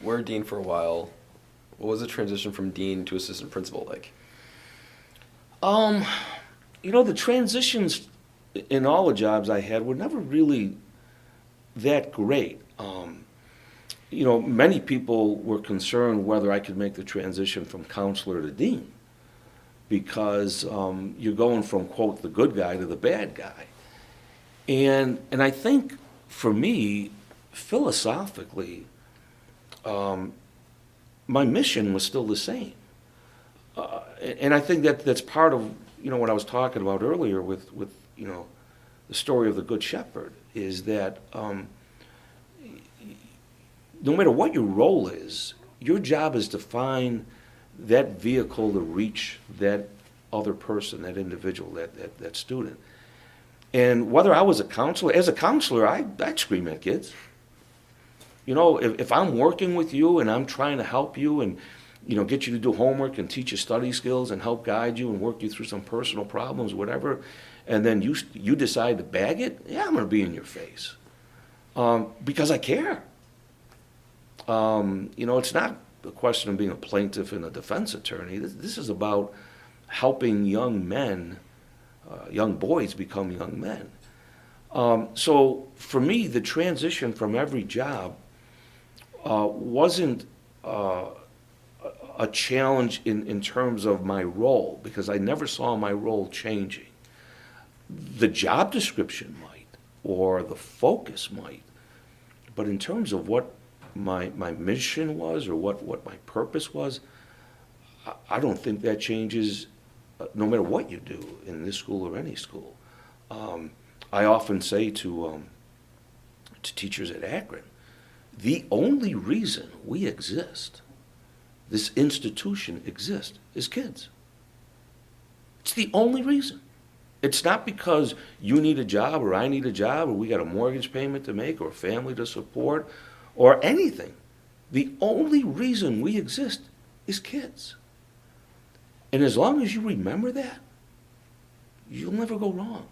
were dean for a while. What was the transition from dean to assistant principal like? Um, the transitions in all the jobs I had were never really that great. Many people were concerned whether I could make the transition from counselor to dean because you're going from, quote, the good guy to the bad guy. And I think for me, philosophically, my mission was still the same. And I think that's part of, what I was talking about earlier with the story of the Good Shepherd, is that no matter what your role is, your job is to find that vehicle to reach that other person, that individual, that student. And whether I was a counselor, as a counselor, I'd scream at kids. If I'm working with you and I'm trying to help you and, get you to do homework and teach you study skills and help guide you and work you through some personal problems, whatever, and then you decide to bag it, yeah, I'm going to be in your face. Because I care. It's not a question of being a plaintiff and a defense attorney. This is about helping young men, young boys become young men. So for me, the transition from every job wasn't a challenge in terms of my role, because I never saw my role changing. The job description might, or the focus might, but in terms of what my mission was or what my purpose was, I don't think that changes no matter what you do in this school or any school. I often say to teachers at Akron, the only reason we exist, this institution exists, is kids. It's the only reason. It's not because you need a job or I need a job or we got a mortgage payment to make or a family to support or anything. The only reason we exist is kids. And as long as you remember that, you'll never go wrong.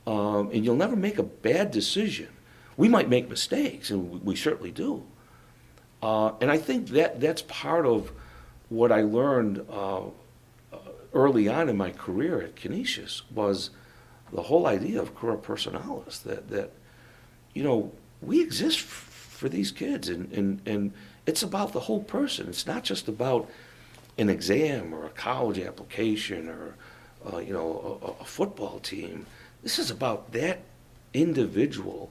And you'll never make a bad decision. We might make mistakes, and we certainly do. And I think that's part of what I learned early on in my career at Canisius, was the whole idea of cura personalis, that we exist for these kids, and it's about the whole person. It's not just about an exam or a college application or a football team. This is about that individual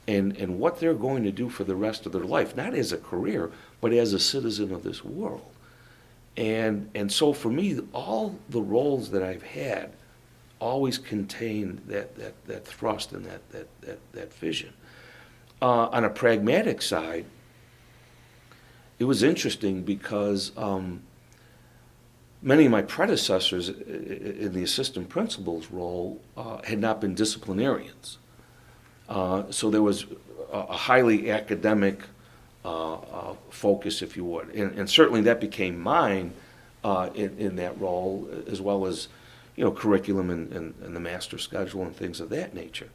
and what they're going to do for the rest of their life, not as a career, but as a citizen of this world. And so for me, all the roles that I've had always contained that thrust and that vision. On a pragmatic side, it was interesting because many of my predecessors in the assistant principal's role had not been disciplinarians. So there was a highly academic focus, if you would. And certainly that became mine in that role, as well as curriculum and the master schedule and things of that nature.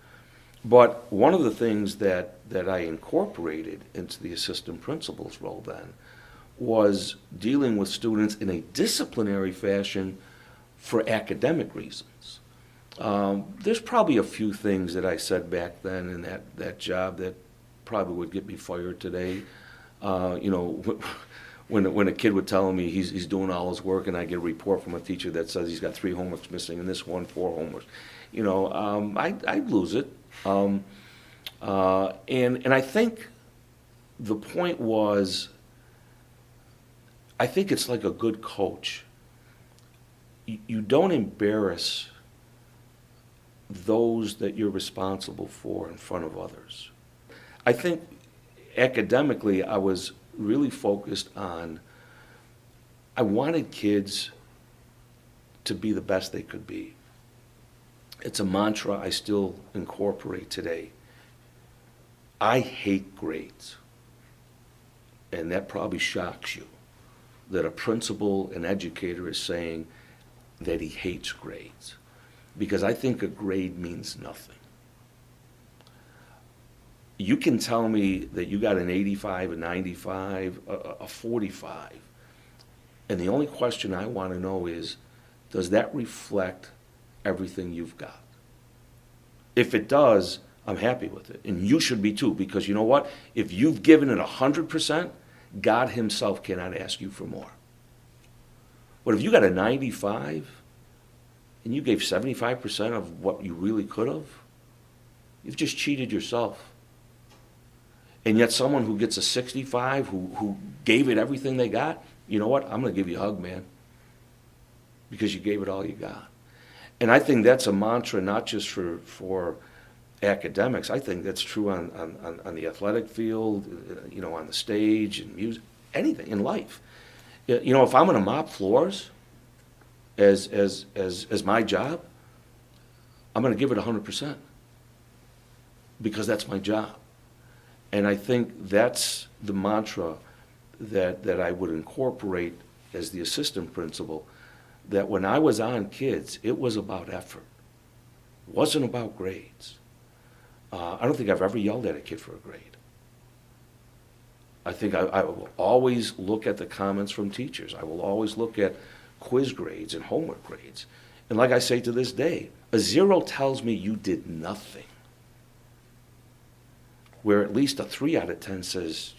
But one of the things that I incorporated into the assistant principal's role then was dealing with students in a disciplinary fashion for academic reasons. There's probably a few things that I said back then in that job that probably would get me fired today. When a kid would tell me he's doing all his work and I get a report from a teacher that says he's got 3 homeworks missing and this one 4 homeworks, I'd lose it. And I think the point was, I think it's like a good coach. You don't embarrass those that you're responsible for in front of others. I think academically I was really focused on, I wanted kids to be the best they could be. It's a mantra I still incorporate today. I hate grades. And that probably shocks you, that a principal, an educator is saying that he hates grades. Because I think a grade means nothing. you can tell me that you got an 85, a 95, a 45. And the only question I want to know is, does that reflect everything you've got? If it does, I'm happy with it. And you should be too, because you know what? If you've given it 100%, God himself cannot ask you for more. But if you got a 95 and you gave 75% of what you really could have, you've just cheated yourself. And yet someone who gets a 65, who gave it everything they got, you know what? I'm going to give you a hug, man, because you gave it all you got. And I think that's a mantra not just for academics. I think that's true on the athletic field, on the stage and music, anything in life. If I'm going to mop floors as my job, I'm going to give it 100% because that's my job. And I think that's the mantra that I would incorporate as the assistant principal, that when I was on kids, it was about effort. It wasn't about grades. I don't think I've ever yelled at a kid for a grade. I think I will always look at the comments from teachers. I will always look at quiz grades and homework grades. And like I say to this day, a 0 tells me you did nothing, where at least a 3 out of 10 says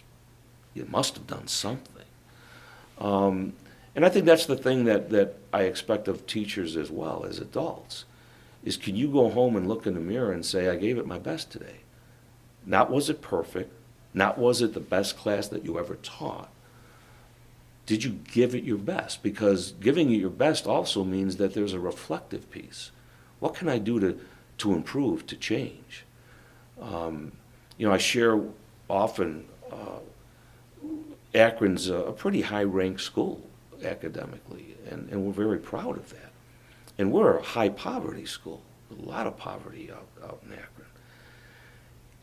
you must have done something. And I think that's the thing that I expect of teachers as well as adults, is can you go home and look in the mirror and say, I gave it my best today. Not was it perfect, not was it the best class that you ever taught. Did you give it your best? Because giving it your best also means that there's a reflective piece. What can I do to improve, to change? I share often Akron's a pretty high-ranked school academically, and we're very proud of that. And we're a high-poverty school, a lot of poverty out in Akron.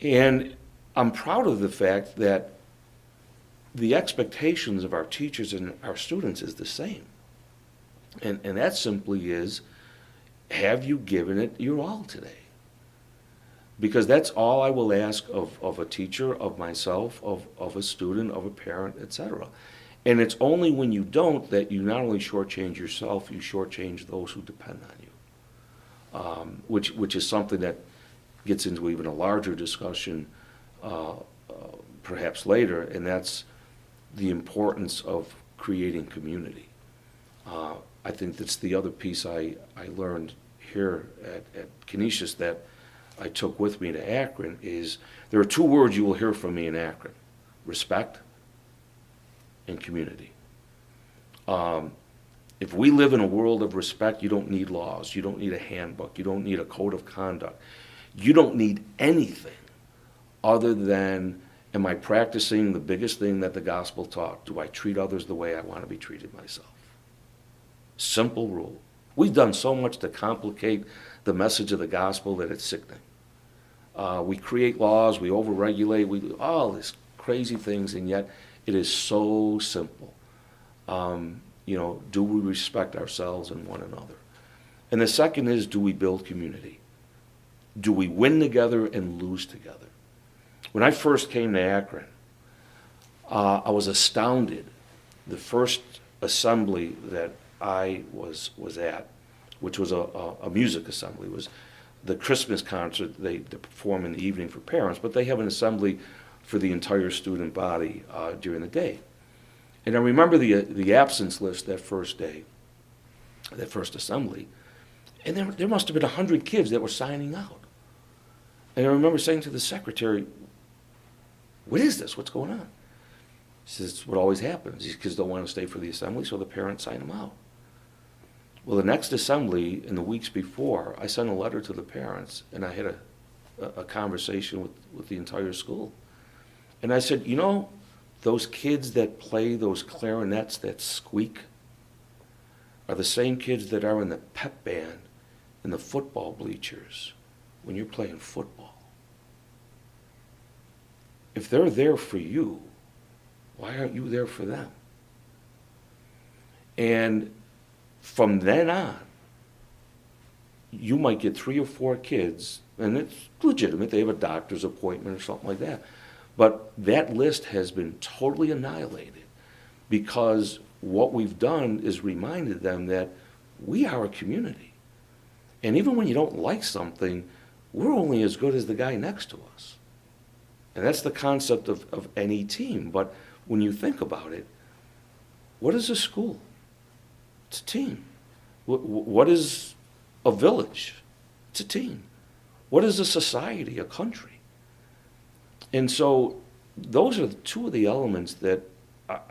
And I'm proud of the fact that the expectations of our teachers and our students is the same. And that simply is, have you given it your all today? Because that's all I will ask of a teacher, of myself, of a student, of a parent, etc. And it's only when you don't that you not only shortchange yourself, you shortchange those who depend on you, which is something that gets into even a larger discussion perhaps later, and that's the importance of creating community. I think that's the other piece I learned here at Canisius that I took with me to Akron is there are 2 words you will hear from me in Akron: respect and community. If we live in a world of respect, you don't need laws, you don't need a handbook, you don't need a code of conduct, you don't need anything other than, am I practicing the biggest thing that the gospel taught? Do I treat others the way I want to be treated myself? Simple rule. We've done so much to complicate the message of the gospel that it's sickening. We create laws, we overregulate, we do all these crazy things, and yet it is so simple. Do we respect ourselves and one another? And the second is, do we build community? Do we win together and lose together? When I first came to Akron, I was astounded. The first assembly that I was at, which was a music assembly, was the Christmas concert they perform in the evening for parents, but they have an assembly for the entire student body during the day. And I remember the absence list that first day, that first assembly, and there must have been 100 kids that were signing out. And I remember saying to the secretary, what is this? What's going on? She says, it's what always happens. These kids don't want to stay for the assembly, so the parents sign them out. Well, the next assembly, in the weeks before, I sent a letter to the parents, and I had a conversation with the entire school. And I said, those kids that play those clarinets that squeak are the same kids that are in the pep band in the football bleachers when you're playing football. If they're there for you, why aren't you there for them? And from then on, you might get 3 or 4 kids, and it's legitimate, they have a doctor's appointment or something like that. But that list has been totally annihilated because what we've done is reminded them that we are a community. And even when you don't like something, we're only as good as the guy next to us. And that's the concept of any team. But when you think about it, what is a school? It's a team. What is a village? It's a team. What is a society, a country? And so those are 2 of the elements that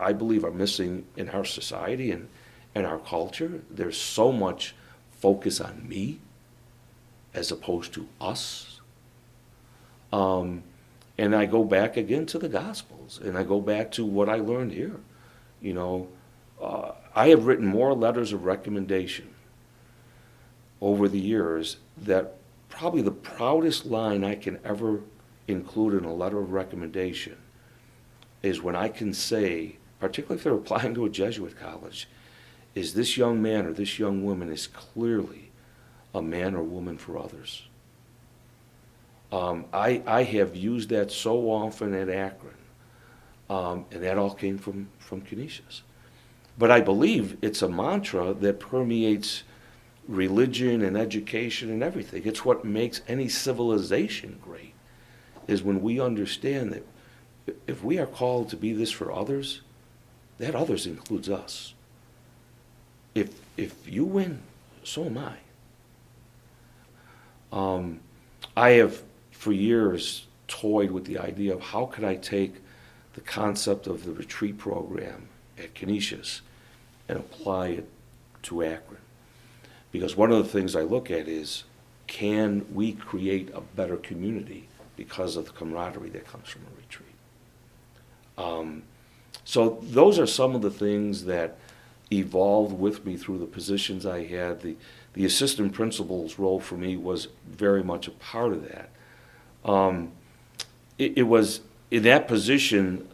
I believe are missing in our society and our culture. There's so much focus on me as opposed to us. And I go back again to the Gospels, and I go back to what I learned here. You know, I have written more letters of recommendation over the years that probably the proudest line I can ever include in a letter of recommendation is when I can say, particularly if they're applying to a Jesuit college, is this young man or this young woman is clearly a man or woman for others. I have used that so often at Akron, and that all came from Canisius. But I believe it's a mantra that permeates religion and education and everything. It's what makes any civilization great, is when we understand that if we are called to be this for others, that others includes us. If you win, so am I. I have for years toyed with the idea of how could I take the concept of the retreat program at Canisius and apply it to Akron. Because one of the things I look at is, can we create a better community because of the camaraderie that comes from a retreat? So those are some of the things that evolved with me through the positions I had. The assistant principal's role for me was very much a part of that. It was in that position,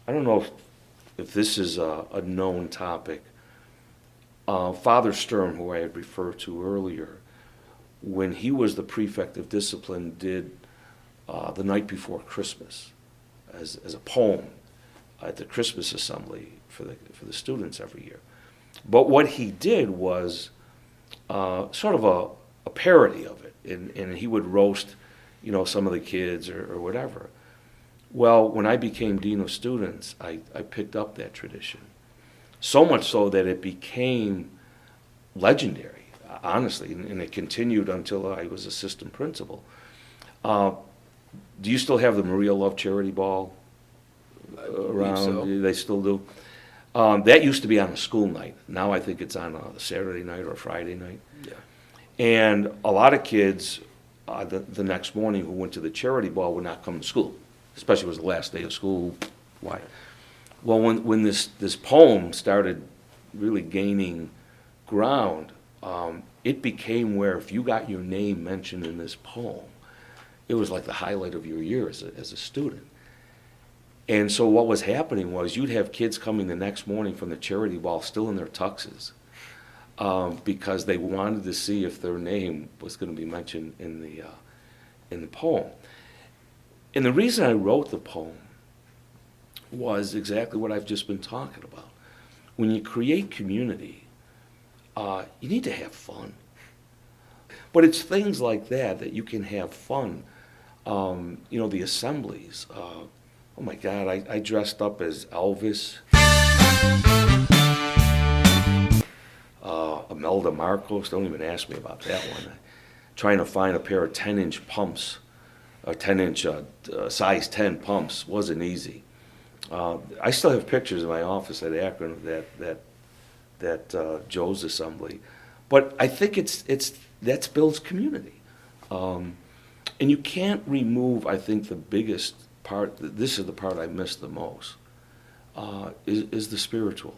I don't know if this is a known topic. Father Sturm, who I had referred to earlier, when he was the prefect of discipline, did The Night Before Christmas as a poem at the Christmas assembly for the students every year. But what he did was sort of a parody of it, and he would roast, some of the kids or whatever. Well, when I became dean of students, I picked up that tradition, so much so that it became legendary, honestly, and it continued until I was assistant principal. Do you still have the Maria Love Charity Ball around? So. They still do. That used to be on a school night. Now I think it's on a Saturday night or a Friday night. Yeah. And a lot of kids the next morning who went to the charity ball would not come to school, especially if it was the last day of school. Why? Well, when this poem started really gaining ground, it became where if you got your name mentioned in this poem, it was like the highlight of your year as a student. And so what was happening was you'd have kids coming the next morning from the charity ball still in their tuxes because they wanted to see if their name was going to be mentioned in the poem. And the reason I wrote the poem was exactly what I've just been talking about. When you create community, you need to have fun. But it's things like that you can have fun. The assemblies. Oh my God, I dressed up as Elvis, Imelda Marcos. Don't even ask me about that one. Trying to find a pair of 10-inch pumps, or 10-inch size 10 pumps wasn't easy. I still have pictures in my office at Akron of that Joe's assembly, but I think that builds community, and you can't remove. I think the biggest part. This is the part I miss the most. Is the spiritual,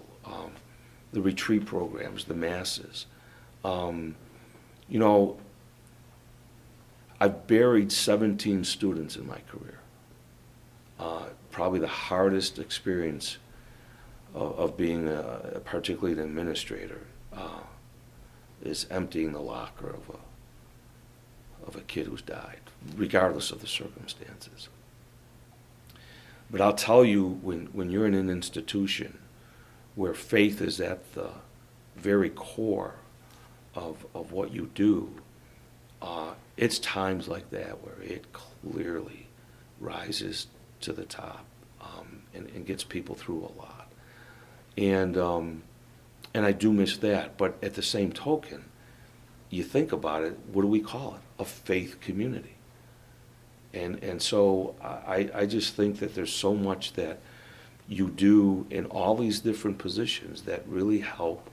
the retreat programs, the masses. I've buried 17 students in my career. Probably the hardest experience of being particularly an administrator is emptying the locker of a kid who's died, regardless of the circumstances. But I'll tell you, when you're in an institution where faith is at the very core of what you do, it's times like that where it clearly rises to the top, and gets people through a lot. And I do miss that. But at the same token, you think about it, what do we call it? A faith community. And so I just think that there's so much that you do in all these different positions that really help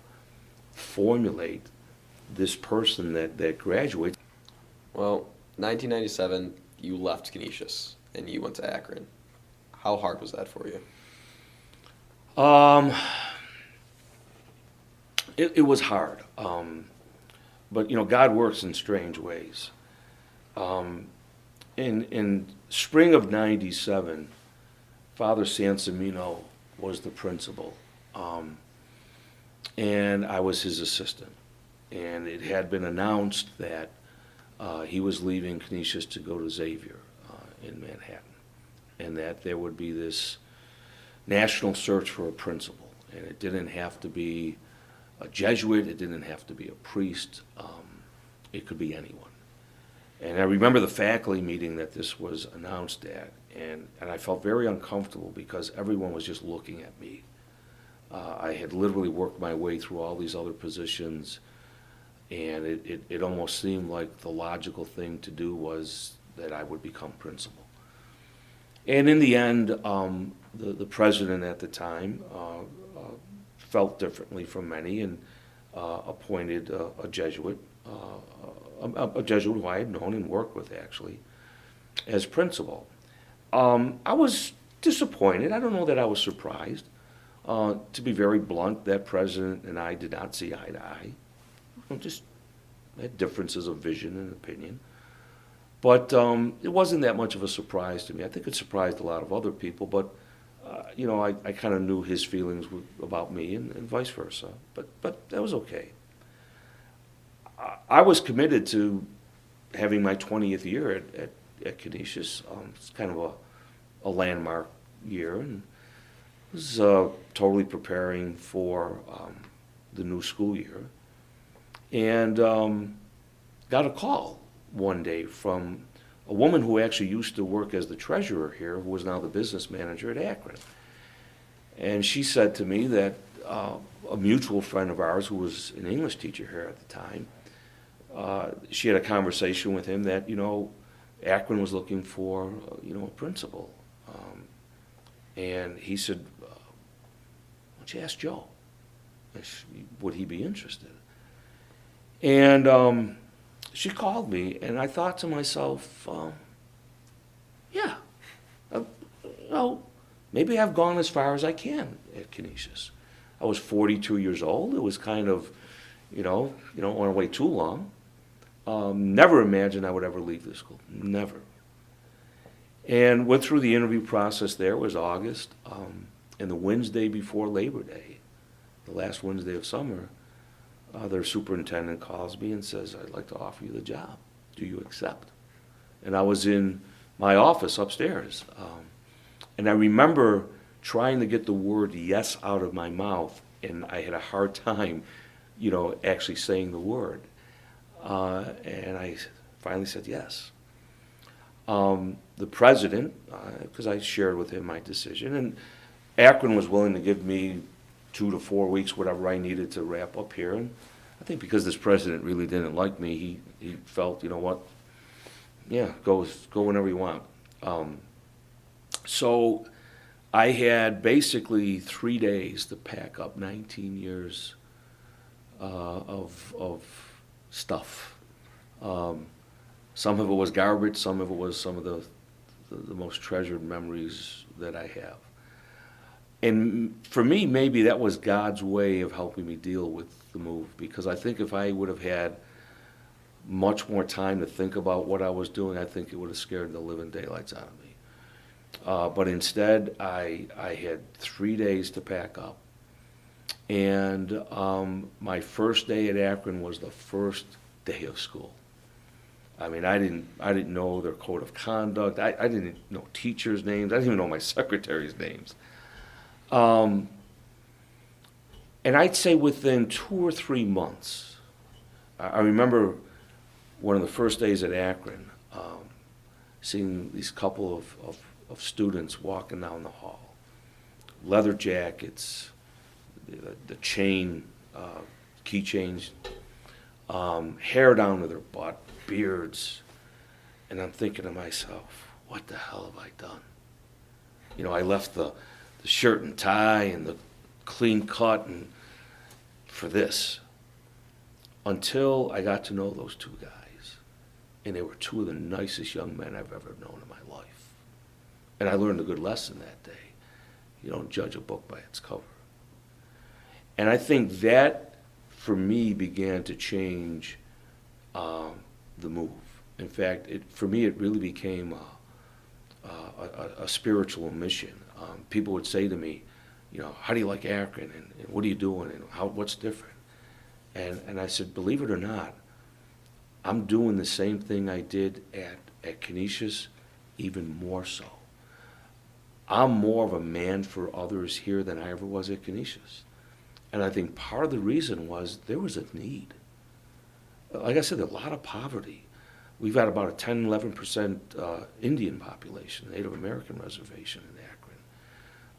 formulate this person that graduates. Well, 1997, you left Canisius and you went to Akron. How hard was that for you? It was hard. But, God works in strange ways. In spring of 97, Father Sansamino was the principal, and I was his assistant. And it had been announced that he was leaving Canisius to go to Xavier in Manhattan, and that there would be this national search for a principal. And it didn't have to be a Jesuit, it didn't have to be a priest, it could be anyone. And I remember the faculty meeting that this was announced at, and I felt very uncomfortable because everyone was just looking at me. I had literally worked my way through all these other positions, and it almost seemed like the logical thing to do was that I would become principal. And in the end, the president at the time felt differently from many and appointed a Jesuit, a Jesuit who I had known and worked with actually, as principal. I was disappointed. I don't know that I was surprised. To be very blunt, that president and I did not see eye to eye. Just had differences of vision and opinion. But it wasn't that much of a surprise to me. I think it surprised a lot of other people, but I kind of knew his feelings about me and vice versa. But that was okay. I was committed to having my 20th year at Canisius. It's kind of a landmark year, and was totally preparing for the new school year. And got a call one day from a woman who actually used to work as the treasurer here, who was now the business manager at Akron. And she said to me that a mutual friend of ours who was an English teacher here at the time, she had a conversation with him that, Akron was looking for, a principal. And he said, why don't you ask Joe? Would he be interested? And she called me, and I thought to myself, yeah, maybe I've gone as far as I can at Canisius. I was 42 years old. It was kind of, you don't want to wait too long. Never imagined I would ever leave this school. Never. And went through the interview process there. It was August. And the Wednesday before Labor Day, the last Wednesday of summer, their superintendent calls me and says, I'd like to offer you the job. Do you accept? And I was in my office upstairs. And I remember trying to get the word yes out of my mouth, and I had a hard time, actually saying the word. And I finally said yes. The president, because I shared with him my decision, and Akron was willing to give me 2 to 4 weeks, whatever I needed to wrap up here. And I think because this president really didn't like me, he felt, what, yeah, go whenever you want. So I had basically 3 days to pack up 19 years of stuff. Some of it was garbage, some of it was some of the most treasured memories that I have. And for me, maybe that was God's way of helping me deal with the move, because I think if I would have had much more time to think about what I was doing, I think it would have scared the living daylights out of me. But instead, I had 3 days to pack up. And my first day at Akron was the first day of school. I mean, I didn't know their code of conduct. I didn't know teachers' names. I didn't even know my secretaries' names. And I'd say within 2 or 3 months, I remember one of the first days at Akron, seeing these couple of students walking down the hall, leather jackets, the chain, keychains, hair down to their butt, beards, and I'm thinking to myself, what the hell have I done? You know, I left the shirt and tie and the clean cut and for this, until I got to know those two guys, and they were two of the nicest young men I've ever known in my life. And I learned a good lesson that day. You don't judge a book by its cover. And I think that, for me, began to change the move. In fact, for me, it really became a spiritual mission. People would say to me, you know, how do you like Akron, and what are you doing, and what's different? And I said, believe it or not, I'm doing the same thing I did at Canisius, even more so. I'm more of a man for others here than I ever was at Canisius. And I think part of the reason was there was a need. Like I said, a lot of poverty. We've got about a 10, 11% Indian population, Native American reservation in Akron.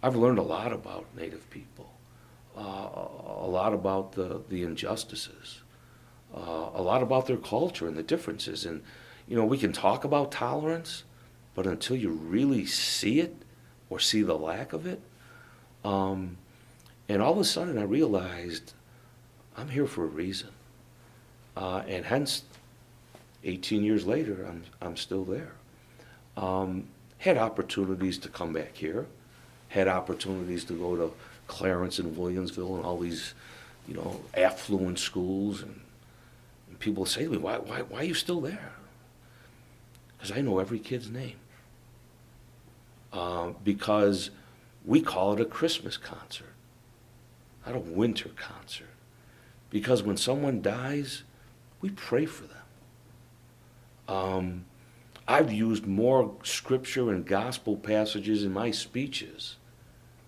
I've learned a lot about Native people, a lot about the injustices, a lot about their culture and the differences. And, you know, we can talk about tolerance, but until you really see it or see the lack of it, and all of a sudden I realized I'm here for a reason. And hence, 18 years later, I'm still there. Had opportunities to come back here, had opportunities to go to Clarence and Williamsville and all these, you know, affluent schools. And people say to me, why are you still there? Because I know every kid's name. Because we call it a Christmas concert, not a winter concert. Because when someone dies, we pray for them. I've used more scripture and gospel passages in my speeches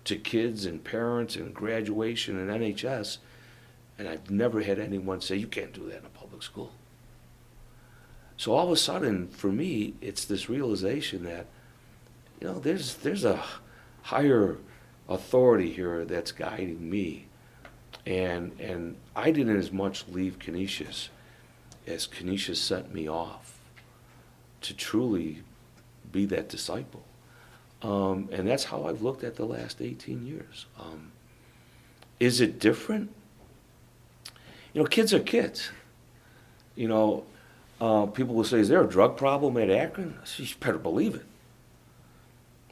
to kids and parents and graduation and NHS, and I've never had anyone say, you can't do that in a public school. So all of a sudden, for me, it's this realization that, you know, there's a higher authority here that's guiding me. And I didn't as much leave Canisius as Canisius sent me off to truly be that disciple. And that's how I've looked at the last 18 years. Is it different? You know, kids are kids. You know, people will say, is there a drug problem at Akron? I say, you better believe it.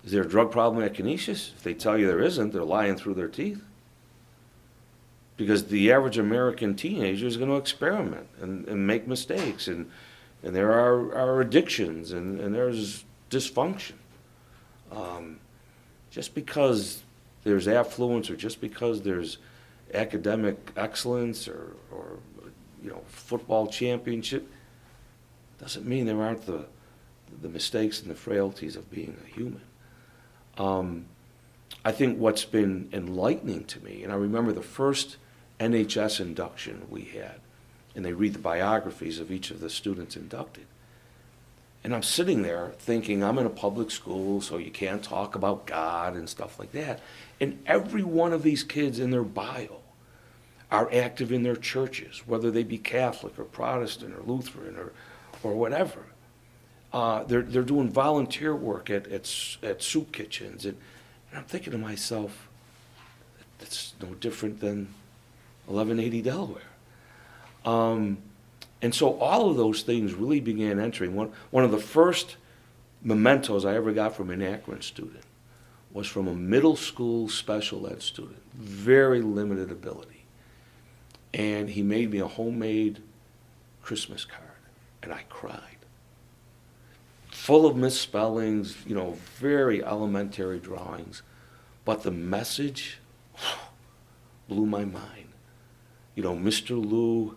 Is there a drug problem at Canisius? If they tell you there isn't, they're lying through their teeth. Because the average American teenager is going to experiment and make mistakes. And there are addictions and there's dysfunction. Just because there's affluence or just because there's academic excellence or you know, football championship doesn't mean there aren't the mistakes and the frailties of being a human. I think what's been enlightening to me, and I remember the first NHS induction we had, and they read the biographies of each of the students inducted. And I'm sitting there thinking, I'm in a public school, so you can't talk about God and stuff like that. And every one of these kids in their bio are active in their churches, whether they be Catholic or Protestant or Lutheran or whatever. They're doing volunteer work at soup kitchens. And I'm thinking to myself, it's no different than 1180 Delaware. And so all of those things really began entering. One of the first mementos I ever got from an Akron student was from a middle school special ed student, very limited ability. And he made me a homemade Christmas card, and I cried. Full of misspellings, you know, very elementary drawings, but the message blew my mind. You know, Mr. Lou,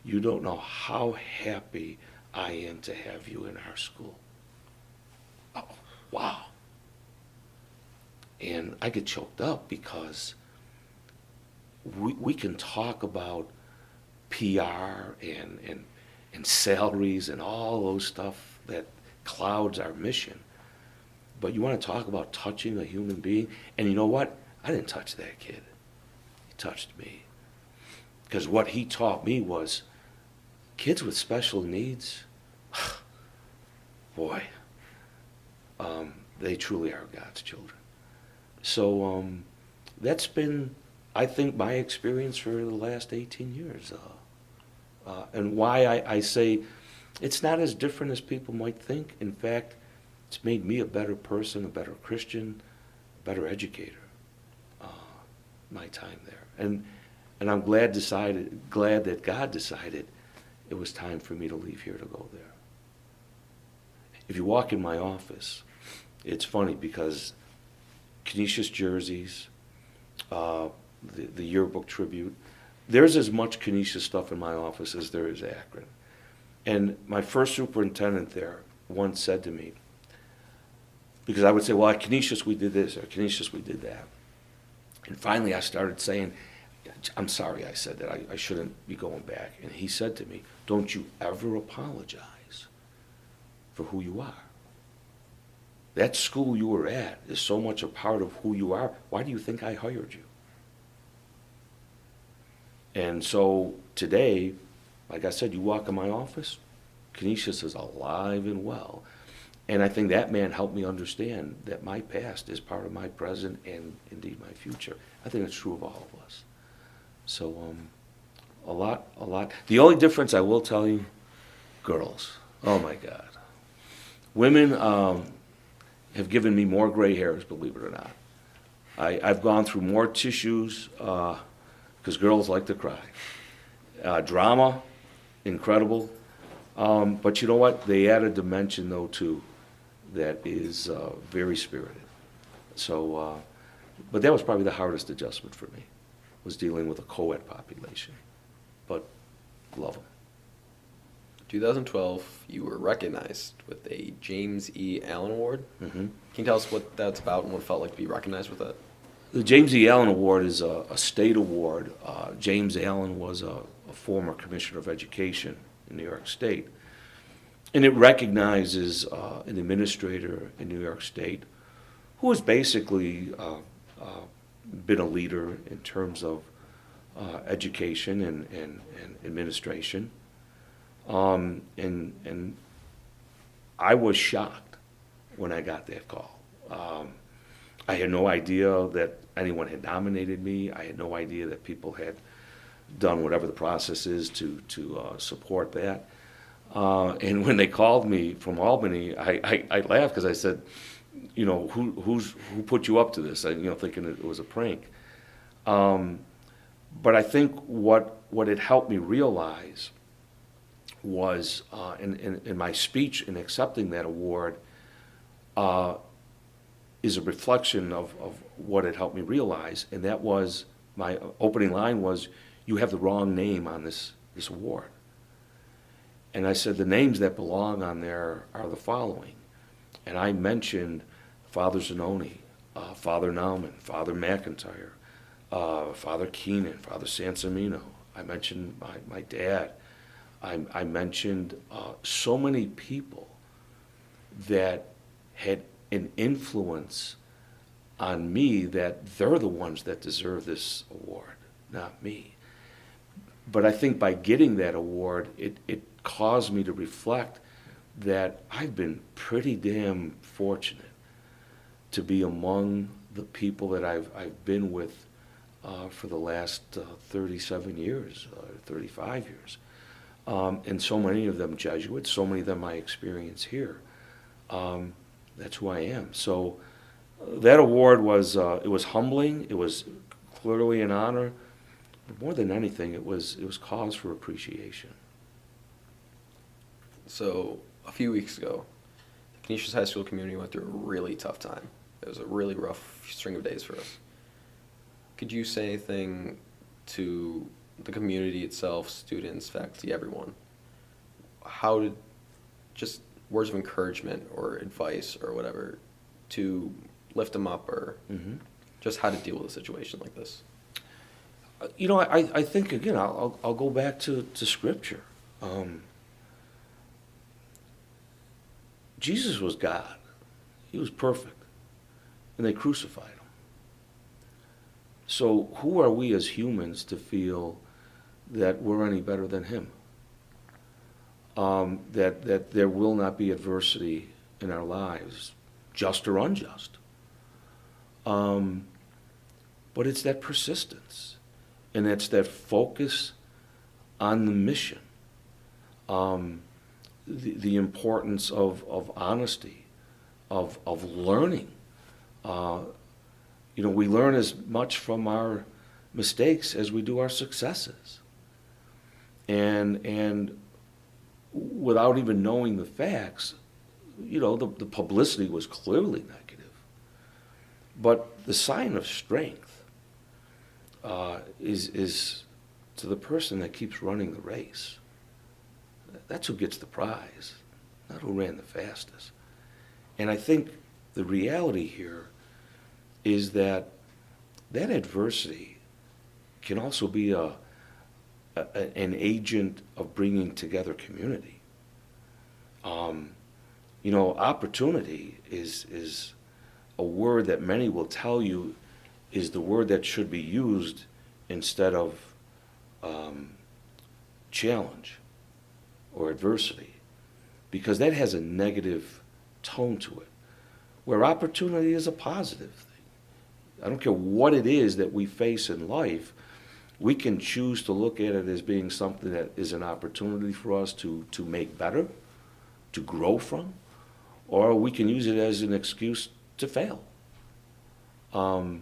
you don't know how happy I am to have you in our school. Oh, wow. And I get choked up because we can talk about PR and salaries and all those stuff that clouds our mission. But you want to talk about touching a human being? And you know what? I didn't touch that kid. He touched me. Because what he taught me was kids with special needs, boy, they truly are God's children. So that's been, I think, my experience for the last 18 years. And why I say it's not as different as people might think. In fact, it's made me a better person, a better Christian, a better educator, my time there. And I'm glad that God decided it was time for me to leave here to go there. If you walk in my office, it's funny because Canisius jerseys, the yearbook tribute, there's as much Canisius stuff in my office as there is Akron. And my first superintendent there once said to me, because I would say, well, at Canisius we did this, or Canisius we did that. And finally I started saying, I'm sorry I said that, I shouldn't be going back. And he said to me, don't you ever apologize for who you are. That school you were at is so much a part of who you are. Why do you think I hired you? And so today, like I said, you walk in my office, Canisius is alive and well. And I think that man helped me understand that my past is part of my present and indeed my future. I think it's true of all of us. So a lot. The only difference I will tell you, girls, oh my God. Women have given me more gray hairs, believe it or not. I've gone through more tissues because girls like to cry. Drama, incredible. But you know what? They add a dimension, though, too, that is very spirited. So, but that was probably the hardest adjustment for me, was dealing with a co-ed population. But love them. 2012, you were recognized with a James E. Allen Award. Mm-hmm. Can you tell us what that's about and what it felt like to be recognized with that? The James E. Allen Award is a state award. James Allen was a former commissioner of education in New York State. And it recognizes an administrator in New York State who has basically been a leader in terms of education and administration. And I was shocked when I got that call. I had no idea that anyone had nominated me. I had no idea that people had done whatever the process is to support that. And when they called me from Albany, I laughed because I said, you know, who put you up to this? Thinking it was a prank. But I think what it helped me realize was in my speech in accepting that award is a reflection of what it helped me realize, and that was my opening line was, you have the wrong name on this award. And I said the names that belong on there are the following. And I mentioned Father Zanoni, Father Nauman, Father McIntyre, Father Keenan, Father Sansamino. I mentioned my dad. I mentioned so many people that had an influence on me that they're the ones that deserve this award, not me. But I think by getting that award, it caused me to reflect that I've been pretty damn fortunate to be among the people that I've been with for the last 37 years, 35 years. And so many of them Jesuits, so many of them I experience here. That's who I am. So that award was it was humbling. It was clearly an honor. But more than anything, it was cause for appreciation. So a few weeks ago, the Canisius High School community went through a really tough time. It was a really rough string of days for us. Could you say anything to the community itself, students, faculty, everyone? How did just words of encouragement or advice or whatever to lift them up, or just how to deal with a situation like this? I think, again, I'll go back to Scripture. Jesus was God. He was perfect. And they crucified him. So who are we as humans to feel that we're any better than him? That there will not be adversity in our lives, just or unjust. But it's that persistence, and it's that focus on the mission, the importance of honesty, of learning. We learn as much from our mistakes as we do our successes. And without even knowing the facts, the publicity was clearly negative. But the sign of strength is to the person that keeps running the race. That's who gets the prize, not who ran the fastest. And I think the reality here is that adversity can also be an agent of bringing together community. Opportunity is a word that many will tell you is the word that should be used instead of challenge or adversity, because that has a negative tone to it, where opportunity is a positive thing. I don't care what it is that we face in life, we can choose to look at it as being something that is an opportunity for us to make better, to grow from, or we can use it as an excuse to fail. I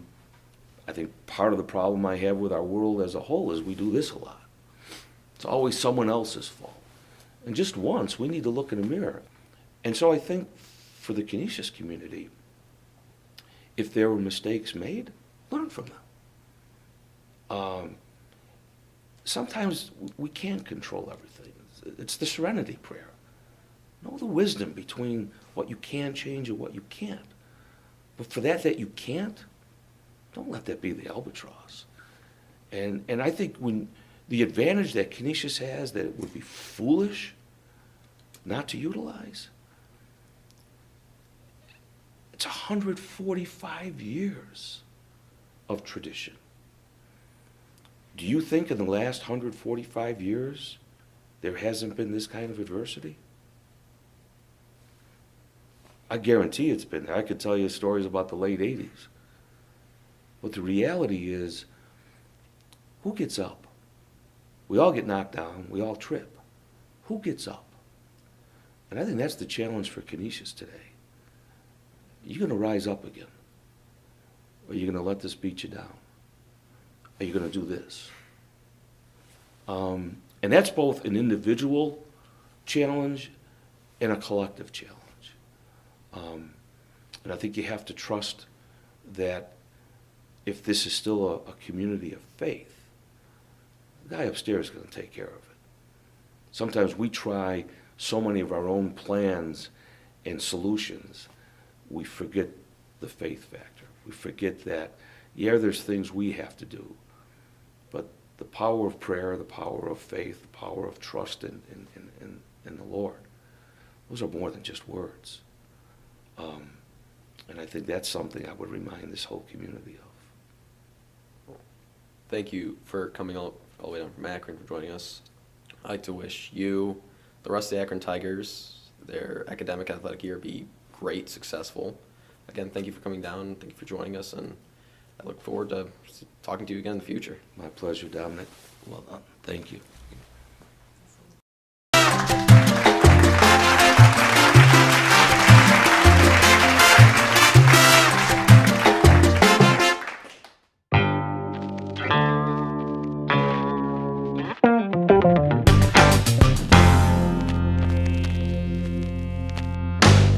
think part of the problem I have with our world as a whole is we do this a lot. It's always someone else's fault. And just once, we need to look in the mirror. And so I think for the Canisius community, if there were mistakes made, learn from them. Sometimes we can't control everything. It's the serenity prayer. Know the wisdom between what you can change and what you can't. But for that you can't, don't let that be the albatross. And I think when the advantage that Canisius has that it would be foolish not to utilize, it's 145 years of tradition. Do you think in the last 145 years there hasn't been this kind of adversity? I guarantee it's been there. I could tell you stories about the late 80s. But the reality is, who gets up? We all get knocked down. We all trip. Who gets up? And I think that's the challenge for Canisius today. Are you going to rise up again? Or are you going to let this beat you down? Are you going to do this? And that's both an individual challenge and a collective challenge. And I think you have to trust that if this is still a community of faith, the guy upstairs is going to take care of it. Sometimes we try so many of our own plans and solutions, we forget the faith factor. We forget that, there's things we have to do, but the power of prayer, the power of faith, the power of trust in the Lord, those are more than just words. And I think that's something I would remind this whole community of. Thank you for coming all the way down from Akron, for joining us. I'd like to wish you, the rest of the Akron Tigers, their academic athletic year be great, successful. Again, thank you for coming down. Thank you for joining us, and I look forward to talking to you again in the future. My pleasure, Dominic. Well done. Thank you.